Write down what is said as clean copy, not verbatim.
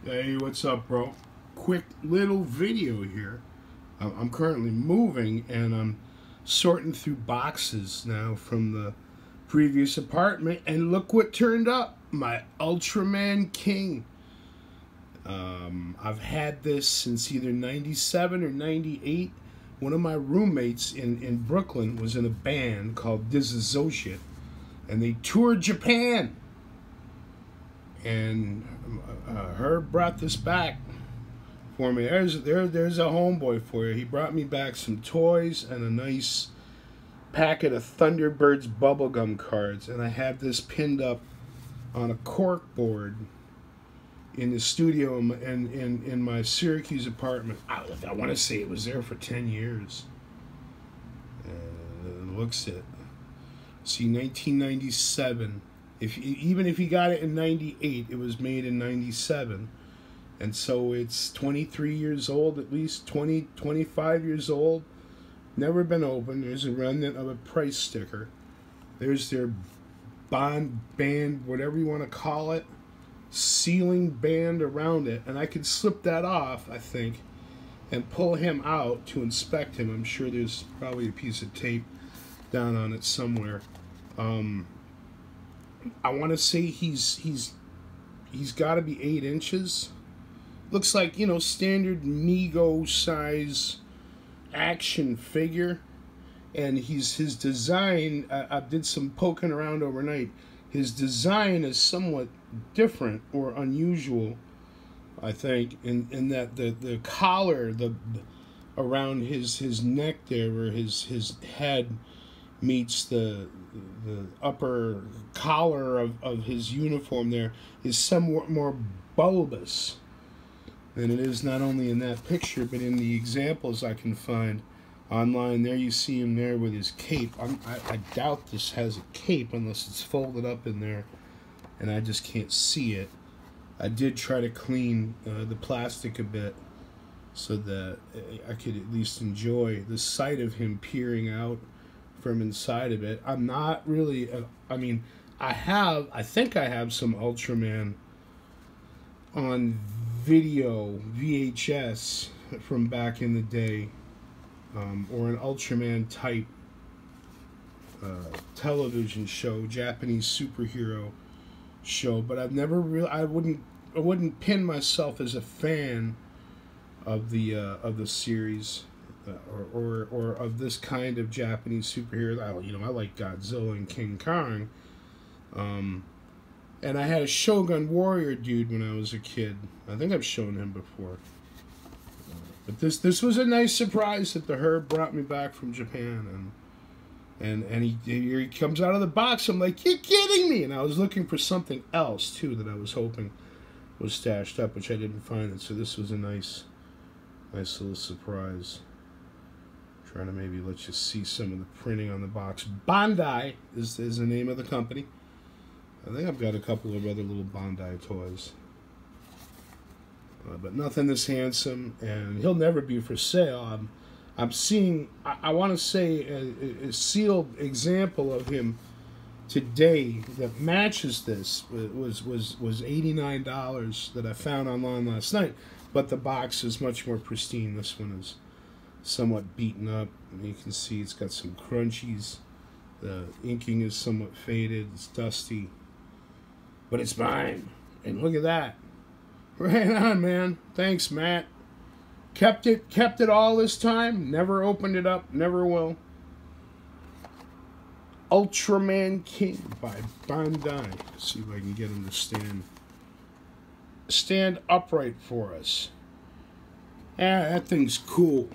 Hey, what's up, bro? Quick little video here. I'm currently moving and I'm sorting through boxes now from the previous apartment, and look what turned up. My Ultraman King. I've had this since either 97 or 98. One of my roommates in Brooklyn was in a band called Disassociate, and they toured Japan. And Herb brought this back for me. There's a homeboy for you. He brought me back some toys and a nice packet of Thunderbirds bubblegum cards, and I have this pinned up on a cork board in the studio in my Syracuse apartment. I want to say it was there for 10 years. Looks it. See, 1997. Even if you got it in 98, it was made in 97. And so it's 23 years old, at least 25 years old. Never been opened. There's a remnant of a price sticker. There's their band, whatever you want to call it, sealing band around it. And I could slip that off, I think, and pull him out to inspect him. I'm sure there's probably a piece of tape down on it somewhere. I want to say he's got to be 8 inches. Looks like, you know, standard Mego size action figure. And his design, I did some poking around overnight. His design is somewhat different or unusual, I think, in that the collar around his neck there, where his head meets the upper collar of his uniform there, is somewhat more bulbous than it is not only in that picture but in the examples I can find online. There you see him there with his cape. I doubt this has a cape unless it's folded up in there and I just can't see it. I did try to clean the plastic a bit so that I could at least enjoy the sight of him peering out from inside of it. I'm not really, I mean, I think I have some Ultraman on video, VHS, from back in the day, or an Ultraman type television show, Japanese superhero show, but I've never really, I wouldn't pin myself as a fan of the series. Or of this kind of Japanese superhero. You know, I like Godzilla and King Kong. And I had a Shogun Warrior dude when I was a kid. I think I've shown him before. But this was a nice surprise that the Herb brought me back from Japan, and he comes out of the box. I'm like, you're kidding me! And I was looking for something else too that I was hoping was stashed up, which I didn't find it. So this was a nice little surprise. Trying to maybe let you see some of the printing on the box. Bandai is the name of the company. I think I've got a couple of other little Bandai toys. But nothing this handsome, and he'll never be for sale. I'm seeing, I want to say, a sealed example of him today that matches this. It was $89 that I found online last night, but the box is much more pristine. This one is somewhat beaten up. You can see it's got some crunchies. The inking is somewhat faded. It's dusty, but it's mine. And look at that. Right on, man. Thanks, Matt. Kept it all this time. Never opened it up. Never will. Ultraman King by Bandai. Let's see if I can get him to stand upright for us. Yeah, that thing's cool.